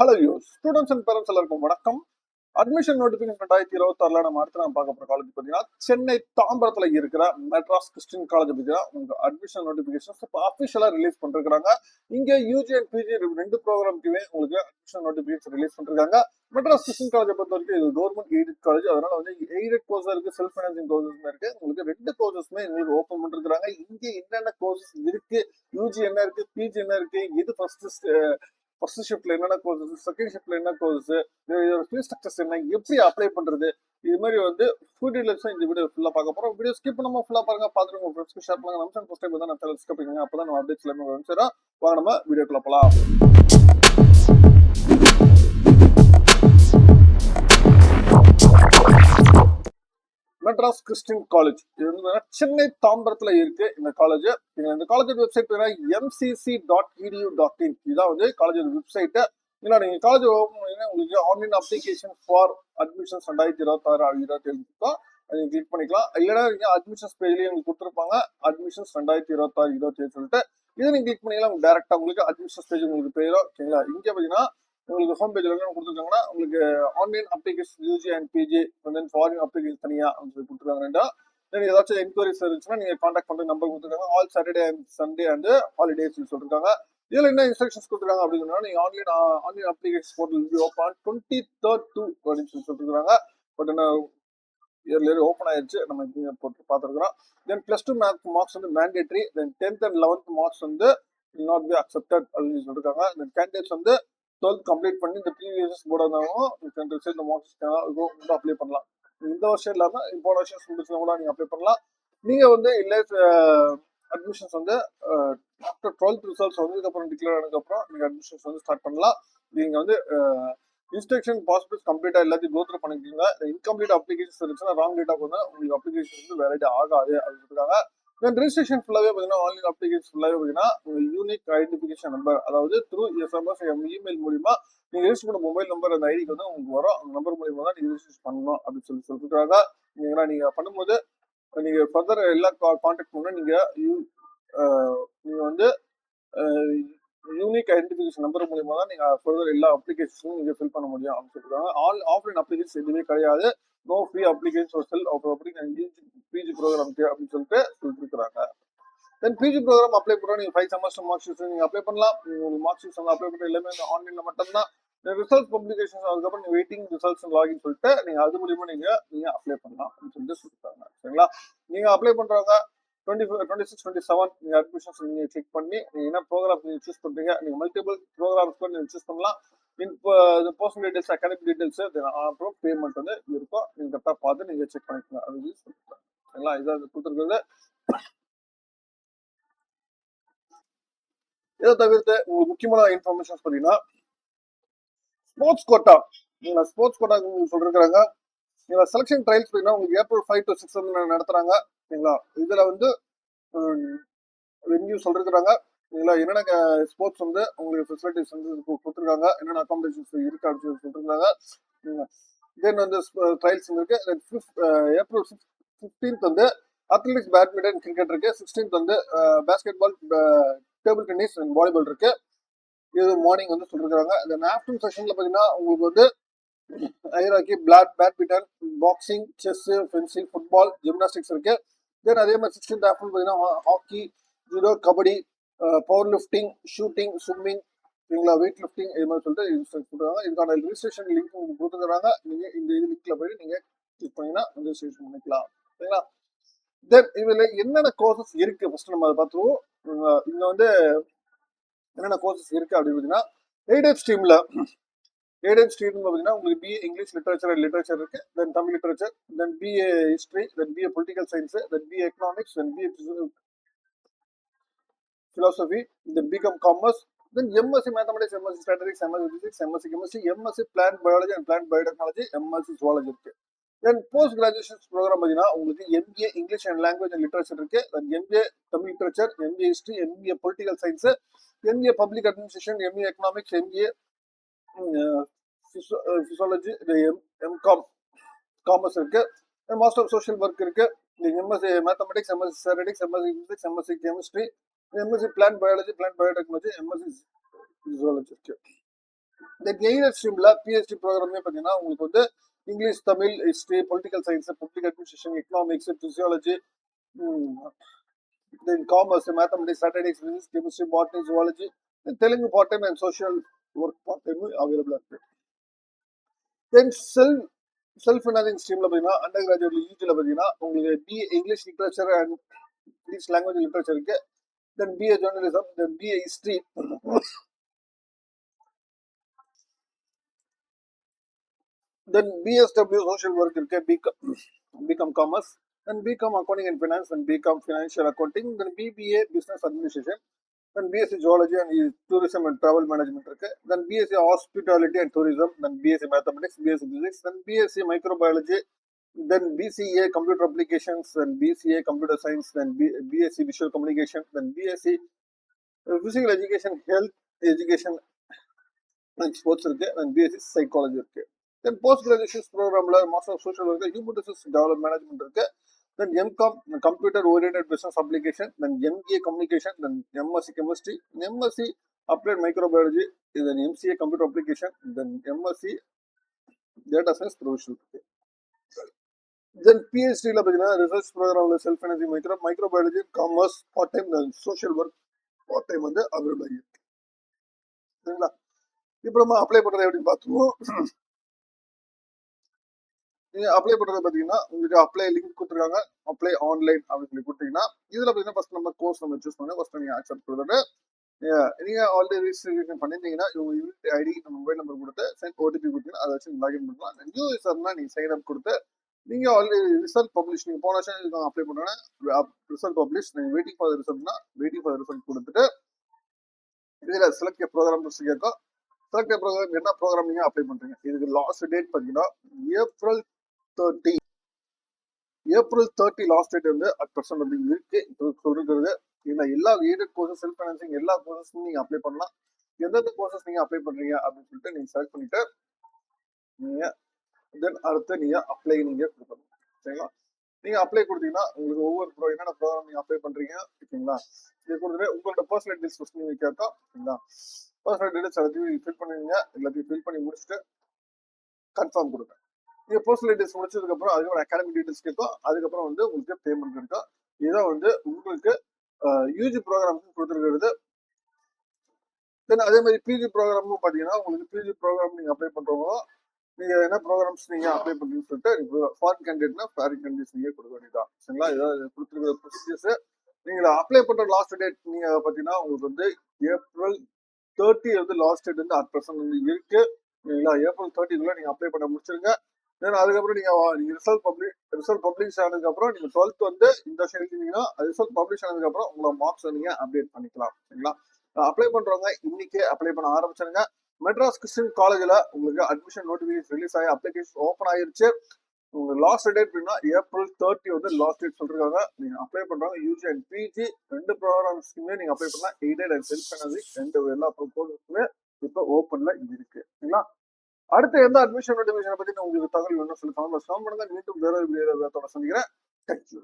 Hello you students and parents எல்லாருக்கும் வணக்கம். Admission notification 2026 நம்ம அடுத்து நம்ம பார்க்க போற காலேஜ் பார்த்தீங்கன்னா சென்னை தாம்பரத்துல இருக்கிற மெட்ராஸ் கிறிஸ்டின் காலேஜ் பார்த்தீங்கன்னா உங்க அட்மிஷன் நோட்டிபிகேஷன் இப்போ அஃபிஷியலா ரிலீஸ் பண்ணிருக்காங்க. இங்க யூஜி அண்ட் பிஜி ரெண்டு ப்ரோக்ராமுக்குமே உங்களுக்கு அட்மிஷன் நோட்டிபிகேஷன் ரிலீஸ் பண்ணிருக்காங்க. மெட்ராஸ் கிறிஸ்டின் காலேஜை பொறுத்த வரைக்கும் இது கவர்மெண்ட் எய்டட் காலேஜ், அதனால வந்து எய்டட் கோர்ஸ் இருக்கு, செல்ஃப் ஃபைனான்சிங் கோர்சஸ் இருக்கு. உங்களுக்கு ரெண்டு கோர்சஸுமே உங்களுக்கு ஓப்பன் பண்ணிருக்காங்க. இங்க என்னென்ன கோர்சஸ் இருக்கு, யூஜி என்ன இருக்கு, பிஜி என்ன இருக்கு, இது ஃபர்ஸ்ட் ஷிஃப்ட்ல என்னென்ன கோர்சஸ், செகண்ட் ஷிஃப்ட்ல என்ன கோர்சஸ், இதோட ஃபீஸ் ஸ்ட்ரக்சர்ஸ் என்ன, எப்படி அப்ளை பண்றது, இது மாதிரி வந்து ஃபுல் டீடைல்ஸ் இந்த வீடியோ ஃபுல்லா பார்க்க போறோம். வீடியோ ஸ்கிப் பண்ணாம ஃபுல்லா பாருங்க, பார்த்துட்டு உங்க ஃப்ரெண்ட்ஸ்க்கு ஷேர் பண்ணுங்க. நம்ம சேனல் ஃபர்ஸ்ட் டைம் தான் நம்ம சேனல் சப்ஸ்கிரைப் பண்ணுங்க, அப்பதான் நம்ம அப்டேட்ஸ் எல்லாமே வரும். சரி, வாங்க நம்ம வீடியோக்குள்ள போலாம். மெட்ராஸ் கிறிஸ்டின் காலேஜ் இது வந்து சென்னை தாம்பரத்துல இருக்கு. இந்த காலேஜ் இந்த காலேஜ் வெப்சைட் mcc.edu.in இதான் வந்து காலேஜ் வெப்சைட். இல்ல நீங்க காலேஜ் ஓபன் பண்ணீங்கன்னா உங்களுக்கு ஆன்லைன் அப்ளிகேஷன் ஃபார் அட்மிஷன்ஸ் 2026-27 இருக்கும். நீங்க கிளிக் பண்ணிக்கலாம். இல்லைன்னா நீங்க அட்மிஷன்ஸ் பேஜ்லயே உங்களுக்கு கொடுத்துருப்பாங்க அட்மிஷன்ஸ் 2026-27 சொல்லிட்டு. இதை நீங்க கிளிக் பண்ணீங்கன்னா டேரக்டா உங்களுக்கு அட்மிஷன்ஸ் பேஜ் உங்களுக்கு போயிடும். ஓகேங்களா? இங்க பாத்தீங்கன்னா உங்களுக்கு ஹோம் பேஜ்ல என்ன கொடுத்துருக்காங்கன்னா உங்களுக்கு online application UG and PG then foreign application தனியா சொல்லி கொடுத்துருக்காங்க. ஏதாச்சும் என்கொயரிஸ் இருந்துச்சுன்னா நீங்க கான்டாக்ட் பண்ற நம்பர் கொடுத்துருக்காங்க. All Saturday and Sunday and holidays சொல்லிருக்காங்க. இதுல என்ன இன்ஸ்ட்ரக்ஷன்ஸ் கொடுத்துருக்காங்க அப்படின்னா நீங்க online application portal open 23rd to அப்படின்னு சொல்லிருக்காங்க. பட் என்ன இயர்ல ஓப்பன் ஆயிடுச்சு, நம்ம போட்டு பார்த்துருக்கிறோம். தென் +2 மார்க்ஸ் வந்து mandatory, then 10th and 11th marks வந்து will not be accepted அப்படின்னு சொல்லிருக்காங்க. தென் கேண்டிடேட்ஸ் வந்து 12th கம்ப்ளீட் பண்ணி இந்த ப்ரீவியஸ் போர்டு இருந்தாலும் இந்த மார்க்ஸ் அப்ளை பண்ணலாம். இந்த வருஷம் இல்லாம போன வருஷம் ஸ்டூடெண்ட்ஸ் கூட நீங்க அப்ளை பண்ணலாம். நீங்க வந்து இல்ல அட்மிஷன்ஸ் வந்து ஆஃப்டர் 12th ரிசல்ட்ஸ் வந்ததுக்கு அப்புறம் டிக்ளேர் ஆனதுக்கு அப்புறம் நீங்க அட்மிஷன்ஸ் வந்து ஸ்டார்ட் பண்ணலாம். நீங்க வந்து இன்ஸ்ட்ரக்ஷன் பாஸ்போர்ட் கம்ப்ளீட்டா எல்லாத்தையும் கோ த்ரூ பண்ணிருக்கீங்க. இன்கம்ப்ளீட் அப்ளிகேஷன் இருந்துச்சுன்னா ராங் டேட்டா போனா உங்களுக்கு அப்ளிகேஷன் வந்து வேலிட் ஆகாது அப்படின்னு சொல்லிருக்காங்க. தென் ரெஜிஸ்ட்ரேஷன் ஃபுல்லாவே பாத்தீங்கன்னா ஆன்லைன் அப்ளிகேஷன் ஃபுல்லாவே பாத்தீங்கன்னா யூனிக் ஐடென்டிஃபிகேஷன் நம்பர், அதாவது த்ரூ எஸ்எம்எஸ் இமெயில் மூலியமா நீங்க ரெஜிஸ்டர் பண்ண மொபைல் நம்பர் அந்த ஐடிக்கு வந்து உங்களுக்கு வரும். அந்த நம்பர் மூலியமா தான் நீங்க ரெஜிஸ்டர் பண்ணணும் அப்படின்னு சொல்லிருக்காங்க. நீங்க பண்ணும்போது நீங்க ஃபர்தர் எல்லா கான்டாக்ட் பண்ண நீங்க வந்து யூனிக் ஐடென்டிஃபிகேஷன் நம்பர் மூலியமா தான் நீங்க ஃபர்தர் எல்லா அப்ளிகேஷனும் நீங்க ஃபில் பண்ண முடியும் அப்படின்னு சொல்லிருக்காங்க. ஆஃப்லைன் அப்ளிகேஷன் எதுவுமே கிடையாது. நோ ஃப்ரீ அப்ளிகேஷன் செல் பிஜி ப்ரோக்ராம்க்கு அப்படின்னு சொல்லிருக்காங்க. தென் பிஜி ப்ரோக்ராம் அப்ளை பண்ணுறோம். நீங்க 5 செமஸ்டர் மார்க் ஷீட் நீங்க அப்ளை பண்ணலாம். உங்களுக்கு மார்க் ஷீட்ஸ் வந்து அப்ளை பண்ணுற எல்லாமே ஆன்லைன்ல மட்டும்தான். ரிசல்ட் பப்ளிகேஷன் அதுக்கப்புறம் நீங்க வெயிட்டிங் ரிசல்ட்ஸ் லாகின் சொல்லிட்டு நீங்க அது மூலியமா நீங்க அப்ளை பண்ணலாம் அப்படின்னு சொல்லிருக்காங்க. சரிங்களா? நீங்க அப்ளை பண்றவங்க 26, 27 நீங்க அட்மிஷன்ஸ் நீங்க கிளிக் பண்ணி நீங்க என்ன ப்ரோக்ராம் நீங்க சூஸ் பண்றீங்க, நீங்க மல்டிபிள் ப்ரோக்ராம்ஸ் கூட நீங்க சூஸ் பண்ணலாம். பர்சனல் டீடைல்ஸ், அகாடமிக் டீடைல்ஸ், அப்புறம் பேமெண்ட் வந்து இருக்கும். நீங்க கரெக்டா பார்த்து நீங்க செக் பண்ணிக்கலாம் அப்படின்னு சொல்லிருக்காங்க. சரிங்களா? இதான் கொடுத்துருக்கிறது. இதை தவிர்த்து உங்களுக்கு முக்கியமான இன்ஃபர்மேஷன்ஸ் பார்த்தீங்கன்னா ஸ்போர்ட்ஸ் கோட்டா. நீங்க ஸ்போர்ட்ஸ் கோட்டா சொல்லிருக்காங்க. நீங்க செலக்ஷன் ட்ரையல்ஸ் பார்த்தீங்கன்னா உங்களுக்கு April 5 to 6 வந்து நடத்துறாங்க. சரிங்களா? இதுல வந்து வென்யூ சொல்லிருக்காங்க. என்னென்ன ஸ்போர்ட்ஸ் வந்து உங்களுக்கு ஃபெசிலிட்டிஸ் வந்து கொடுத்துருக்காங்க, என்னென்ன அகாமடேஷன்ஸ் இருக்கு அப்படின்னு சொல்லிருக்காங்க. தென் வந்து ட்ரையல்ஸ் இருக்கு. April 15th வந்து அத்லெட்டிக்ஸ், பேட்மிண்டன், கிரிக்கெட் இருக்கு. 16th வந்து basketball, table tennis and volleyball இருக்கு. இது மார்னிங் வந்து சொல்லிருக்காங்க. தென் ஆஃப்டர்நூன் செஷன்ல பாத்தீங்கன்னா உங்களுக்கு வந்து hierarchy, badminton, boxing, chess, fencing, football, gymnastics இருக்கு. தென் அதே மாதிரி 16th ஆஃப்டர்நூன் பாத்தீங்கன்னா hockey, judo, kabaddi, power lifting, shooting, swimming, weight lifting இது மாதிரி சொல்லிட்டு சொல்றாங்க. இதுக்கான ரிஜிஸ்ட்ரேஷன் லிங்க் உங்களுக்கு கொடுத்துருக்காங்க. நீங்க இந்த லிங்க்ல போய் நீங்க கிளிக் பண்ணீங்கன்னா ரிஜிஸ்ட்ரேஷன் பண்ணிக்கலாம். சரிங்களா? தென் இதுல என்னென்ன கோர்சஸ் இருக்கு ஃபர்ஸ்ட் நம்ம அதை பார்த்துருவோம். இங்க வந்து என்னென்ன கோர்சஸ் இருக்கு அப்படின்னு பார்த்தீங்கன்னா எய்டட் ஸ்ட்ரீம்ல பார்த்தீங்கன்னா உங்களுக்கு பிஏ இங்கிலீஷ் லிட்டரேச்சர் இருக்கு. Then Tamil literature, then BA history, then BA political science, then BA economics, then BA philosophy, then become commerce, then MSc mathematics, MSc statistics, MSc physics, MSc chemistry, MSc plant biology and plant biotechnology, MSc zoology இருக்கு. Then post graduation programme பார்த்தீங்கன்னா உங்களுக்கு MBA English and language and literature இருக்கு. Then MBA Tamil literature, MBA history, MBA political science, MBA public administration, MBA economics, MBA physiology, MCom commerce இருக்கு. Master of social work இருக்கு. MSc mathematics, MSc statistics, MSc physics, MSc chemistry, MSc plant biology, plant biotechnology, MSc zoology இருக்கு. Then aided ஸ்ட்ரீம்ல PhD ப்ரோக்ராமே பார்த்தீங்கன்னா உங்களுக்கு வந்து English, Tamil, history, political science, public administration, economics, physiology, then commerce, mathematics, statistics, physics, chemistry, botany, zoology, Telugu part time and social work part time அவைலபிளா இருக்கு. தென் self financing ஸ்ட்ரீம்ல பார்த்தீங்கன்னா under graduate யூஜில பார்த்தீங்கன்னா உங்களுக்கு BA English literature and English language லிட்ரேச்சருக்கு, then BA journalism, then BA history, then BSW social work இருக்கு, BCom commerce, then BCom accounting and finance, then BCom financial accounting, then BBA business administration, then BSc geology and tourism and travel management இருக்கு, then BSc hospitality and tourism, then BSc mathematics, BSc physics, then BSc microbiology, then BCA computer applications, then BCA computer science, then BSc visual communication, then BSc physical education, health education and sports இருக்கு, then BSc psychology இருக்கு. Then post graduation ப்ரோக்ராம்ல master of social work human resource develop management இருக்கு, then MCom computer oriented business application, then MA communication, then MSc chemistry, MSc applied microbiology, then MCA computer application, then MSc data science professional இருக்கு. Then பிஹெச்டியில் பார்த்தீங்கன்னா research ப்ரோக்ராம்ல self financing microbiology, commerce part time, then social work part time வந்து available இருக்கு. சரிங்களா? இப்போ நம்ம apply பண்றது எப்படின்னு பார்த்துருவோம். நீங்க அப்ளை பண்றது பாத்தீங்கன்னா உங்களுக்கு அப்ளை லிங்க் கொடுத்துருக்காங்க, அப்ளை ஆன்லைன் அப்படின்னு சொல்லி கொடுத்தீங்கன்னா இதுல பாத்தீங்கன்னா ஃபர்ஸ்ட் நம்ம கோர்ஸ் நம்ம சூஸ் பண்ணி ஃபர்ஸ்ட் நீங்க அக்செப்ட் கொடுத்துட்டு நீங்க ஆல்ரெடி ரிஜிஸ்ட்ரேஷன் பண்ணிருந்தீங்கன்னா இவங்க யூனிட் ஐடி மொபைல் நம்பர் கொடுத்து சென்ட் ஓடிபி கொடுத்தீங்கன்னா அதை வச்சு லாகின் பண்ணலாம். நியூ யூசர்னா நீங்க சைன் அப் கொடுத்து நீங்க ஆல்ரெடி ரிசல்ட் பப்ளிஷ் நீங்க போன வருஷம் அப்ளை பண்ணோன்னா ரிசல்ட் பப்ளிஷ் நீங்க வெயிட்டிங் ஃபார் ரிசல்ட்னா வெயிட்டிங் ஃபார் ரிசல்ட் கொடுத்துட்டு இதுல செலக்ட் ப்ரோக்ராம் கேட்கும். செலக்ட் ப்ரோக்ராம் என்ன ப்ரோக்ராம் நீங்க அப்ளை பண்றீங்க. இதுக்கு லாஸ்ட் டேட் பாத்தீங்கன்னா ஏப்ரல் 30 லாஸ்ட் டேட் வந்து அட் பர்சன்ட் வந்து இருக்கு. இப்போ சொல்றது எல்லா எய்டட் கோர்சஸ் செல்ஃப் ஃபைனான்சிங் எல்லா கோர்சஸும் நீங்க அப்ளை பண்ணலாம். எந்தெந்த கோர்சஸ் நீங்க அப்ளை பண்றீங்க அப்படின்னு சொல்லிட்டு நீங்க செலக்ட் பண்ணிட்டு நீங்க தென் அடுத்து நீங்க அப்ளை நீங்க கொடுக்கணும். சரிங்களா? நீங்க அப்ளை கொடுத்தீங்கன்னா உங்களுக்கு ஒவ்வொரு என்னென்ன ப்ரோக்ராம் நீங்க அப்ளை பண்றீங்க ஓகேங்களா, இது கொடுத்துட்டு உங்களோட பர்சனல் டீடைல்ஸ் ஃபர்ஸ்ட் நீங்க கேட்கும். ஓகேங்களா? பர்சனல் டீடைல்ஸ் எல்லாத்தையும் ஃபில் பண்ணுவீங்க. எல்லாத்தையும் ஃபில் பண்ணி முடிச்சுட்டு கன்ஃபார்ம் கொடுங்க. நீங்க பர்சனல் டீடைல்ஸ் முடிச்சதுக்கு அப்புறம் அதுக்கப்புறம் அகாடமிக் டீடைல்ஸ் கேட்கும். அதுக்கப்புறம் வந்து உங்களுக்கு பேமெண்ட் இருக்கும். இதான் வந்து உங்களுக்கு யூஜி ப்ரோக்ராம் கொடுத்துருக்கிறது. தென் அதே மாதிரி பிஜி ப்ரோக்ராமும் பார்த்தீங்கன்னா உங்களுக்கு பிஜி ப்ரோக்ராம் நீங்க அப்ளை பண்றவங்க நீங்க என்ன ப்ரோக்ராம்ஸ் நீங்க அப்ளை பண்றீங்கன்னு சொல்லிட்டு ஃபாரின் கேண்டிடேட்னா ஃபாரின் கேண்டிடேட்ஸ் நீங்க கொடுக்க வேண்டியதான். சரிங்களா? ஏதாவது கொடுத்துருக்கிற ப்ரொசீஜர்ஸ் நீங்க அப்ளை பண்ற லாஸ்ட் டேட் நீங்க பார்த்தீங்கன்னா உங்களுக்கு வந்து ஏப்ரல் 30 வந்து லாஸ்ட் டேட் வந்து 8% வந்து இருக்கு. சரிங்களா? ஏப்ரல் 30க்குள்ள நீங்க அப்ளை பண்ண முடிச்சிருங்க. தென் அதுக்கப்புறம் நீங்க ரிசல்ட் பப்ளிஷ் ஆனதுக்கு அப்புறம் நீங்க 12th வந்து இந்த வருஷம் எழுதினீங்கன்னா ரிசல்ட் பப்ளிஷ் ஆனதுக்கு அப்புறம் உங்களோட மார்க்ஸ் நீங்க அப்டேட் பண்ணிக்கலாம். சரிங்களா? அப்ளை பண்றவங்க இன்னைக்கே அப்ளை பண்ண ஆரம்பிச்சாங்க. மெட்ராஸ் கிறிஸ்டியன் காலேஜ்ல உங்களுக்கு அட்மிஷன் நோட்டிபிகேஷன் ரிலீஸ் ஆகி அப்ளிகேஷன் ஓப்பன் ஆயிருச்சு. உங்க லாஸ்ட் டேட் அப்படின்னா ஏப்ரல் 30 வந்து லாஸ்ட் டேட் சொல்றாங்க. நீங்க அப்ளை பண்றவங்க யூஜி அண்ட் பிஜி ரெண்டு ப்ரோக்ராம்ஸ்க்குமே நீங்க அப்ளை பண்ணலாம். எய்டட் அண்ட் செல்ஃப் ஃபைனான்சிங் எல்லா ப்ரோக்ராம்ஸுமே இப்போ ஓப்பன்ல இருக்கு. சரிங்களா? அடுத்த எந்த அட்மிஷன் நோட்டிபிகேஷனை பத்தி உங்களுக்கு தகவல் வேணும் சொல்லி கமெண்ட் பண்ணுங்க. மீண்டும் வேற வீடியோல சந்திக்கிறேன். தேங்க்யூ.